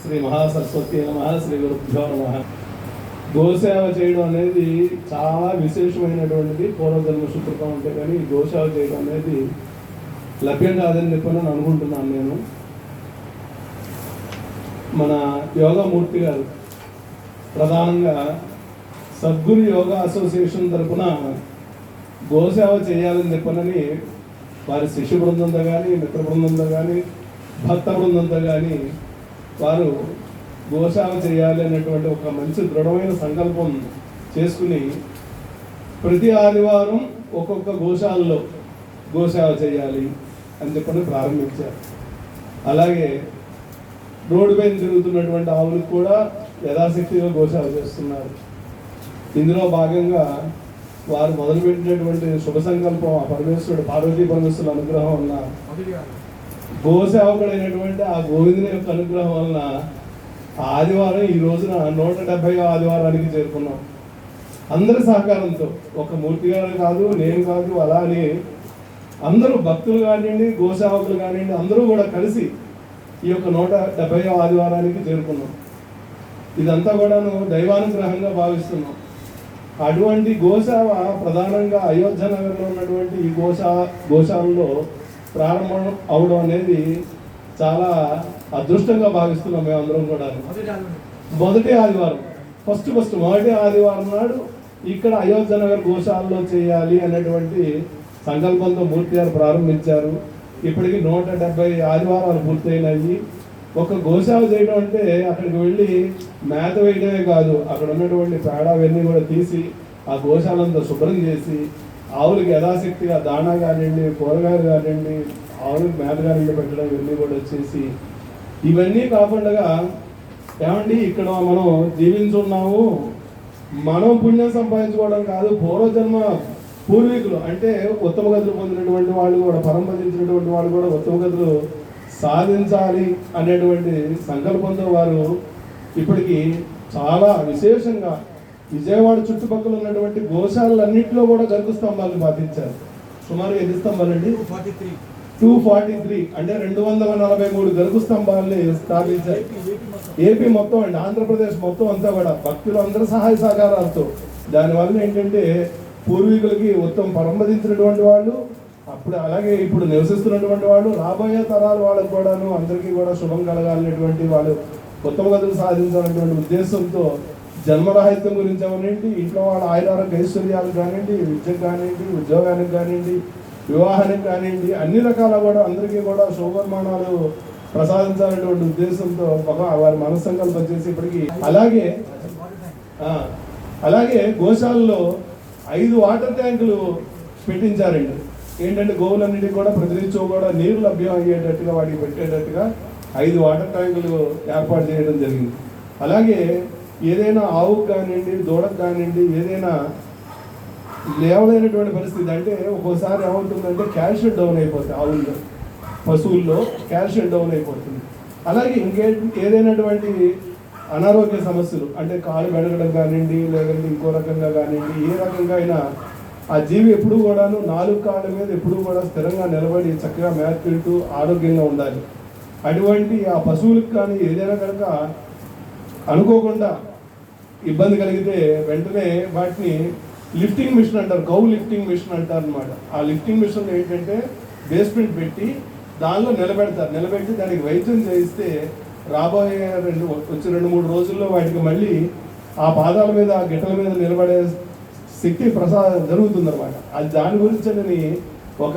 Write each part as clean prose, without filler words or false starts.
శ్రీ మహాసరస్వతి నమః. శ్రీ గురుభ్యో నమః. గోసేవ చేయడం అనేది చాలా విశేషమైనటువంటిది. పూర్వజన్మ సుకృతం ఉంటే కానీ గోసేవ చేయడం అనేది లభ్యం కాదని చెప్పని అనుకుంటున్నాను నేను. మన యోగమూర్తి గారు ప్రధానంగా సద్గురు యోగా అసోసియేషన్ తరఫున గోసేవ చేయాలని చెప్పనని వారి శిష్య బృందంతో కానీ, మిత్ర బృందంతో కానీ, భక్త బృందంతో కానీ వారు గోసేవ చేయాలి అనేటువంటి ఒక మంచి దృఢమైన సంకల్పం చేసుకుని ప్రతి ఆదివారం ఒక్కొక్క గోశాలలో గోసేవ చేయాలి అని చెప్పని ప్రారంభించారు. అలాగే రోడ్డు పైన తిరుగుతున్నటువంటి ఆవులకు కూడా యథాశక్తిగా గోసేవ చేస్తున్నారు. ఇందులో భాగంగా వారు మొదలుపెట్టినటువంటి శుభ సంకల్పం ఆ పరమేశ్వరుడు పార్వతీ పరమేశ్వరుల అనుగ్రహం వలన, గోసేవకుడైనటువంటి ఆ గోవిందుని యొక్క అనుగ్రహం వలన ఆదివారం ఈ రోజున 170వ ఆదివారానికి చేరుకున్నాం. అందరి సహకారంతో, ఒక మూర్తి గారు కాదు, నేను కాదు, అలానే అందరూ భక్తులు కానివ్వండి, గోసేవకులు కానివ్వండి, అందరూ కూడా కలిసి ఈ యొక్క 170వ ఆదివారానికి చేరుకున్నాం. ఇదంతా కూడాను దైవానుగ్రహంగా భావిస్తున్నాం. అటువంటి గోసేవ ప్రధానంగా అయోధ్య నగర్లో ఉన్నటువంటి ఈ గోశాలలో ప్రారంభం అవడం అనేది చాలా అదృష్టంగా భావిస్తున్నాం మేమందరం కూడా. మొదటి ఆదివారం మొదటి ఆదివారం నాడు ఇక్కడ అయోధ్య నగర్ గోశాలలో చేయాలి అనేటువంటి సంకల్పంతో మూర్తి గారు ప్రారంభించారు. ఇప్పటికి 170 ఆదివారాలు పూర్తయినాయి. ఒక గోసేవ చేయడం అంటే అక్కడికి వెళ్ళి మేత వేయడమే కాదు, అక్కడ ఉన్నటువంటి పేడ అవన్నీ కూడా తీసి ఆ గోశాలంతా శుభ్రం చేసి ఆవులకి యథాశక్తిగా దాణా కానివ్వండి, కూరగాయలు కానివ్వండి, ఆవులకి మేత కానివ్వండి పెట్టడం ఇవన్నీ కూడా వచ్చేసి, ఇవన్నీ కాకుండా ఏమండి ఇక్కడ మనం జీవించున్నాము, మనం పుణ్యం సంపాదించుకోవడం కాదు, పూర్వీకులు అంటే ఉత్తమ గతులు పొందినటువంటి వాళ్ళు కూడా, పరంపదించినటువంటి వాళ్ళు కూడా ఉత్తమ గతులు సాధించాలి అనేటువంటి సంకల్పంతో వారు ఇప్పటికీ చాలా విశేషంగా విజయవాడ చుట్టుపక్కల ఉన్నటువంటి గోశాలన్నింటిలో కూడా గరుకు స్తంభాలను పాటించారు. సుమారు ఎన్ని స్తంభాలండి? 243 అంటే 243 గరుకు స్తంభాలని స్థాపించారు. ఏపీ మొత్తం అండి, ఆంధ్రప్రదేశ్ మొత్తం అంతా కూడా భక్తులు అందరూ సహాయ సహకారాలతో. దానివల్ల ఏంటంటే పూర్వీకులకి ఉత్తమ పరంపదించినటువంటి వాళ్ళు, అప్పుడు అలాగే ఇప్పుడు నివసిస్తున్నటువంటి వాళ్ళు, రాబోయే తరాల వాళ్ళకు కూడాను అందరికీ కూడా శుభం కలగాలనేటువంటి వాళ్ళు ఉత్తమ గతులు సాధించాలనేటువంటి ఉద్దేశంతో జన్మరాహిత్యం గురించి అవనండి, ఇంట్లో వాళ్ళ ఆయురారోగ్య ఐశ్వర్యాలకు కానివ్వండి, విద్యకు కానివ్వండి, ఉద్యోగానికి కానివ్వండి, వివాహానికి కానివ్వండి, అన్ని రకాల కూడా అందరికీ కూడా శుభవర్మానాలు ప్రసాదించాలనేటువంటి ఉద్దేశంతో వారి మనస్సంకల్పం చేసి ఇప్పటికీ అలాగే గోశాలలో 5 వాటర్ ట్యాంకులు పెట్టించారండి. ఏంటంటే గోవులన్నిటికీ కూడా ప్రతినిత్యం కూడా నీరు లభ్యం అయ్యేటట్టుగా వాటికి పెట్టేటట్టుగా 5 వాటర్ ట్యాంకులు ఏర్పాటు చేయడం జరిగింది. అలాగే ఏదైనా ఆవుకు కానివ్వండి, దూడకు కానివ్వండి, ఏదైనా లేవలేనటువంటి పరిస్థితి అంటే ఒక్కోసారి ఏమవుతుందంటే కాల్షియం డౌన్ అయిపోతుంది, ఆవుల్లో పశువుల్లో కాల్షియం డౌన్ అయిపోతుంది. అలాగే ఏదైనటువంటి అనారోగ్య సమస్యలు అంటే కాలు బెడగడం కానివ్వండి, లేదంటే ఇంకో రకంగా కానివ్వండి, ఏ రకంగా అయినా ఆ జీవి ఎప్పుడూ కూడాను 4 కాళ్ళ మీద ఎప్పుడూ కూడా స్థిరంగా నిలబడి చక్కగా మేత తింటూ ఆరోగ్యంగా ఉండాలి. అటువంటి ఆ పశువులకు కానీ ఏదైనా కనుక అనుకోకుండా ఇబ్బంది కలిగితే వెంటనే వాటిని లిఫ్టింగ్ మిషన్ అంటారు, కౌ లిఫ్టింగ్ మిషన్ అంటారు అనమాట. ఆ లిఫ్టింగ్ మిషన్ ఏంటంటే బేస్మెంట్ పెట్టి దానిలో నిలబెట్టి దానికి వైద్యం చేయిస్తే రాబోయే 2-3 రోజుల్లో వాటికి మళ్ళీ ఆ పాదాల మీద, ఆ గిట్టల మీద నిలబడే శక్తి ప్రసాదం జరుగుతుందన్నమాట. అది దాని గురించి ఒక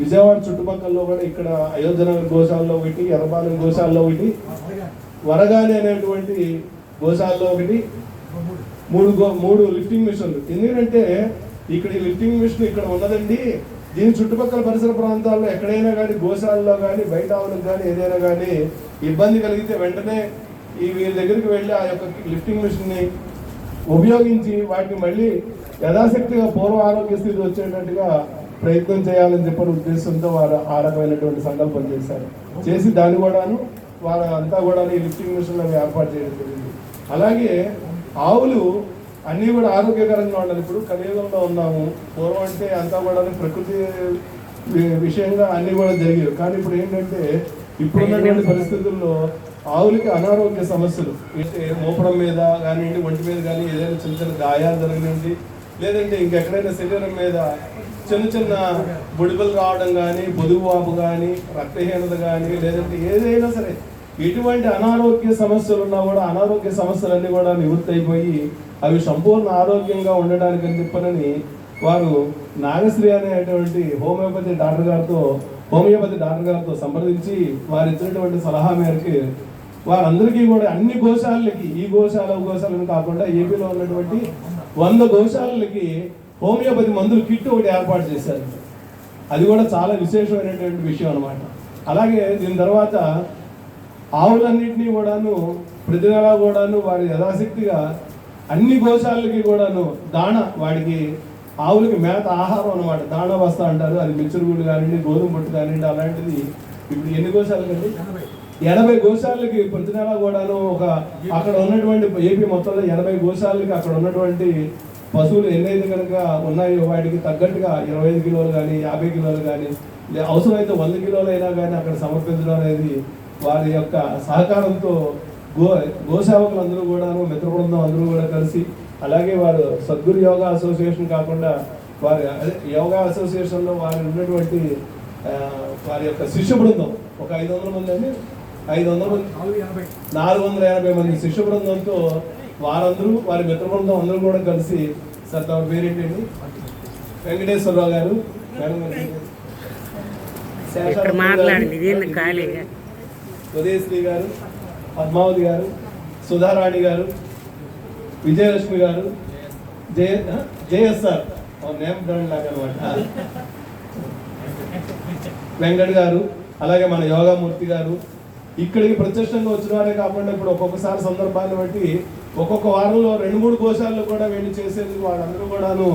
విజయవాడ చుట్టుపక్కలలో కూడా ఇక్కడ అయోధ్యనగర్ గోశాలలో ఒకటి, ఎర్రపాలెం గోశాలలో ఒకటి, వరగాని అనేటువంటి గోశాలలో ఒకటి, 3 లిఫ్టింగ్ మిషన్లు. ఎందుకంటే ఇక్కడ ఈ లిఫ్టింగ్ మిషన్ ఇక్కడ ఉన్నదండి, దీని చుట్టుపక్కల పరిసర ప్రాంతాల్లో ఎక్కడైనా కానీ, గోశాలలో కానీ, బయట ఆవులకు కానీ ఏదైనా కానీ ఇబ్బంది కలిగితే వెంటనే వీళ్ళ దగ్గరికి వెళ్ళి ఆ యొక్క లిఫ్టింగ్ మిషన్ని ఉపయోగించి వాటిని మళ్ళీ యథాశక్తిగా పూర్వ ఆరోగ్య స్థితి వచ్చేటట్టుగా ప్రయత్నం చేయాలని చెప్పిన ఉద్దేశంతో వారు ఆ రకమైనటువంటి సంకల్పం చేసి దాన్ని కూడాను వారు అంతా కూడా ఈ లిఫ్టింగ్ మిషన్లు ఏర్పాటు చేయడం జరిగింది. అలాగే ఆవులు అన్నీ కూడా ఆరోగ్యకరంగా ఉండాలి. ఇప్పుడు కలియుగంలో ఉన్నాము, పూర్వం అంటే అంతా కూడా ప్రకృతి విషయంగా అన్నీ కూడా జరిగేవి. కానీ ఇప్పుడు ఏంటంటే ఇప్పుడున్నటువంటి పరిస్థితుల్లో ఆవులకి అనారోగ్య సమస్యలు మోపడం మీద కానివ్వండి, ఒంటి మీద కానీ ఏదైనా చిన్న చిన్న గాయాలు జరగనివ్వండి, లేదంటే ఇంకెక్కడైనా శరీరం మీద చిన్న చిన్న బుడిబలు రావడం కానీ, పొదుగు వాపు కానీ, రక్తహీనత కానీ, లేదంటే ఏదైనా సరే ఎటువంటి అనారోగ్య సమస్యలు ఉన్నా కూడా అనారోగ్య సమస్యలన్నీ కూడా నివృత్తి అయిపోయి అవి సంపూర్ణ ఆరోగ్యంగా ఉండడానికి అని చెప్పనని వారు నాగశ్రీ అనేటువంటి హోమియోపతి డాక్టర్ గారితో సంప్రదించి వారు ఇచ్చినటువంటి సలహా మేరకు వారందరికీ కూడా అన్ని గోశాలకి, ఈ గోశాలను కాకుండా ఏపీలో ఉన్నటువంటి 100 గోశాలకి హోమియోపతి మందులు కిట్ ఒకటి ఏర్పాటు చేశారు. అది కూడా చాలా విశేషమైనటువంటి విషయం అనమాట. అలాగే దీని తర్వాత ఆవులన్నింటినీ కూడాను ప్రతి నెలా కూడాను వారి యథాశక్తిగా అన్ని గోశాలకి కూడాను వాడికి ఆవులకి మేత ఆహారం అనమాట, దాణా బస్తా అంటారు. అది మిచ్చరుగుళ్ళు కానివ్వండి, గోధుమ పొట్టు కానివ్వండి, అలాంటిది ఇప్పుడు ఎన్ని గోశాలకండి 80 గోశాలకి ప్రతి నెల కూడాను అక్కడ ఉన్నటువంటి ఏపీ మొత్తంలో 80 గోశాలకి అక్కడ ఉన్నటువంటి పశువులు ఎన్నైతే కనుక ఉన్నాయో వాటికి తగ్గట్టుగా 25 కిలోలు కానీ 50 కిలోలు కానీ అవసరమైతే 100 కిలోలు అయినా కానీ అక్కడ సమర్పించడం అనేది వారి యొక్క సహకారంతో గోసేవకులందరూ కూడాను, మిత్ర బృందం అందరూ కూడా కలిసి, అలాగే వారు సద్గురు యోగా అసోసియేషన్ కాకుండా వారి యోగా అసోసియేషన్లో వారి ఉన్నటువంటి వారి యొక్క శిష్య బృందం ఒక 500 మంది అండి, 480 మంది శిష్య బృందంతో వారందరూ వారి మిత్ర బృందం అందరూ కూడా కలిసి, సార్ తమ పేరేంటండి? వెంకటేశ్వరరావు గారు, ఉదయశ్రీ గారు, పద్మావతి గారు, సుధారాణి గారు, విజయలక్ష్మి గారు, జేఎస్ఆర్ నేమ్ బ్రాండ్ లాగా అనమాట, వెంకట్ గారు, అలాగే మన యోగామూర్తి గారు ఇక్కడికి ప్రత్యక్షంగా వచ్చిన వారే కాకుండా ఇప్పుడు ఒక్కొక్కసారి సందర్భాన్ని బట్టి ఒక్కొక్క వారంలో 2-3 గోశాలలో కూడా వెళ్ళి చేసేందుకు వాళ్ళందరూ కూడాను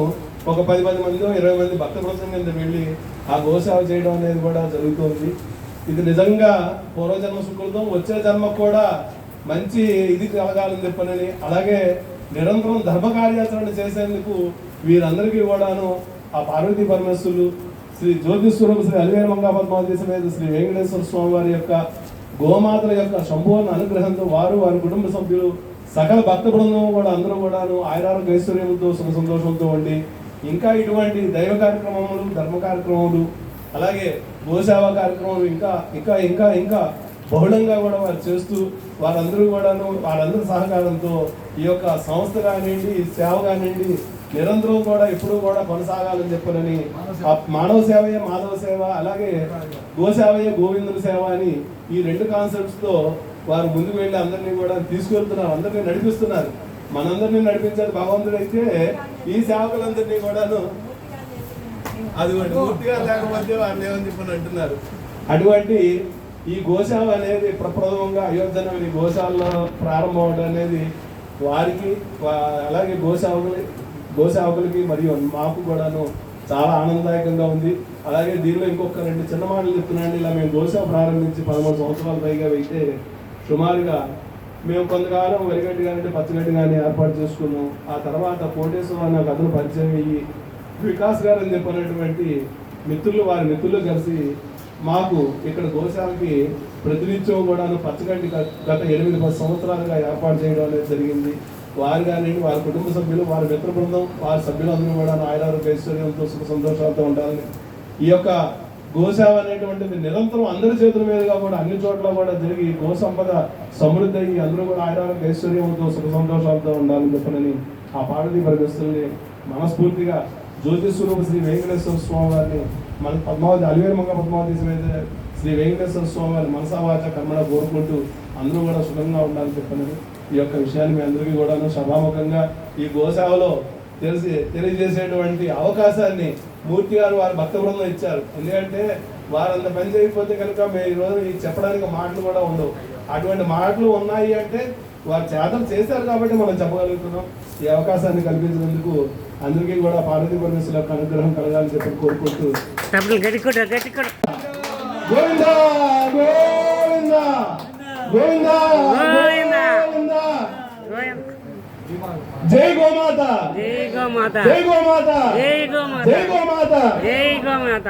ఒక 10 మంది 20 మంది భక్త బృందం కింద వెళ్ళి ఆ గోసేవ చేయడం అనేది కూడా జరుగుతుంది. ఇది నిజంగా పూర్వజన్మ సుకృతం, వచ్చే జన్మకు కూడా మంచి ఇది కలగాలని చెప్పనని, అలాగే నిరంతరం ధర్మ కార్యాచరణ చేసేందుకు వీరందరికీ కూడాను ఆ పార్వతీ పరమేశ్వరులు, శ్రీ జ్యోతిస్వరూప శ్రీ అలివేలు మంగా పద్మావతి సమేత శ్రీ వెంకటేశ్వర స్వామి వారి యొక్క గోమాతల యొక్క సంపూర్ణ అనుగ్రహంతో వారి కుటుంబ సభ్యులు సకల భక్త బృందం కూడా అందరూ కూడాను ఆయురారోగ్య ఐశ్వర్యంతో సుఖ సంతోషంతో ఉండి ఇంకా ఇటువంటి దైవ కార్యక్రమములు, ధర్మ కార్యక్రమాలు, అలాగే గోసేవా కార్యక్రమాలు ఇంకా ఇంకా ఇంకా ఇంకా బహుళంగా కూడా వారు చేస్తూ వారందరూ సహకారంతో ఈ యొక్క సంస్థ కానివ్వండి, సేవ కానివ్వండి నిరంతరం కూడా ఎప్పుడూ కూడా కొనసాగాలని చెప్పనని, మానవ సేవయే మాధవ సేవ, అలాగే గోసేవయే గోవిందుని సేవ అని ఈ 2 కాన్సెప్ట్స్తో వారు ముందుకు వెళ్ళి అందరినీ కూడా తీసుకెళ్తున్నారు, అందరినీ నడిపిస్తున్నారు. మనందరినీ నడిపించేది భగవంతుడు అయితే ఈ సేవకులందరినీ కూడాను అది పూర్తిగా లేకపోతే వారిని ఏమని చెప్పని అంటున్నారు. అటువంటి ఈ గోసేవ అనేది ప్రప్రథమంగా అయోధ్యలోని గోశాలలో ప్రారంభం అవడం అనేది వారికి, అలాగే గోసేవకులకి మరియు మాకు కూడాను చాలా ఆనందదాయకంగా ఉంది. అలాగే దీనిలో ఇంకొక 2 చిన్న మాటలు చెప్తున్నాండి. ఇలా మేము గోసేవ ప్రారంభించి 13 సంవత్సరాల పైగా అయితే సుమారుగా మేము కొంతకాలం వరిగడ్డి కానీ పచ్చగడ్డి కానీ ఏర్పాటు చేసుకున్నాం. ఆ తర్వాత కోటేశ్వర నాకు అతను పరిచయం అయ్యి వికాస్ గారు అని చెప్పినటువంటి వారి మిత్రులు కలిసి మాకు ఇక్కడ గోశాలకి ప్రతినిత్యం కూడాను పచ్చగడ్డి గత 8-10 సంవత్సరాలుగా ఏర్పాటు చేయడం అనేది జరిగింది. వారు కానీ వారి కుటుంబ సభ్యులు, వారి మిత్ర బృందం, వారి సభ్యులందరూ కూడా ఆయురారోగ్య ఐశ్వర్యంతో సుఖ సంతోషాలతో ఉండాలని ఈ యొక్క గోసేవ అనేటువంటిది నిరంతరం అందరి చేతుల మీదుగా కూడా అన్ని చోట్ల కూడా జరిగి గో సంపద సమృద్ధి అయ్యి అందరూ కూడా ఆయురారోగ్య ఐశ్వర్యంతో సుఖ సంతోషాలతో ఉండాలని చెప్పనని ఆ పార్వతీ పరమేశ్వరుని మనస్ఫూర్తిగా జ్యోతిస్వరూప శ్రీ వెంకటేశ్వర స్వామి వారిని మన అలివేలు మంగ పద్మావతి సమేత శ్రీ వెంకటేశ్వర స్వామి వారి మనసావాచ కర్మణ కోరుకుంటూ అందరూ కూడా సుఖంగా ఉండాలని చెప్పనని ఈ యొక్క విషయాన్ని మీ అందరికీ కూడాను సభాముఖంగా ఈ గోసేవలో తెలియజేసేటువంటి అవకాశాన్ని మూర్తి గారు వారి భక్త బృందం ఇచ్చారు. ఎందుకంటే వారంత పని చేయకపోతే కనుక మేము ఈరోజు చెప్పడానికి మాటలు కూడా ఉండవు. అటువంటి మాటలు ఉన్నాయి అంటే వారు చేతలు చేశారు కాబట్టి మనం చెప్పగలుగుతున్నాం. ఈ అవకాశాన్ని కల్పించినందుకు అందరికీ కూడా పార్వతీ పరమేశ్వరుల యొక్క అనుగ్రహం కలగాలని చెప్పి కోరుకుంటూ గోవిందా గోవిందా గోవిందా జై గోమాత జై గోమాత జై గోమాత జై గోమాత జై గోమాత జై గోమాత.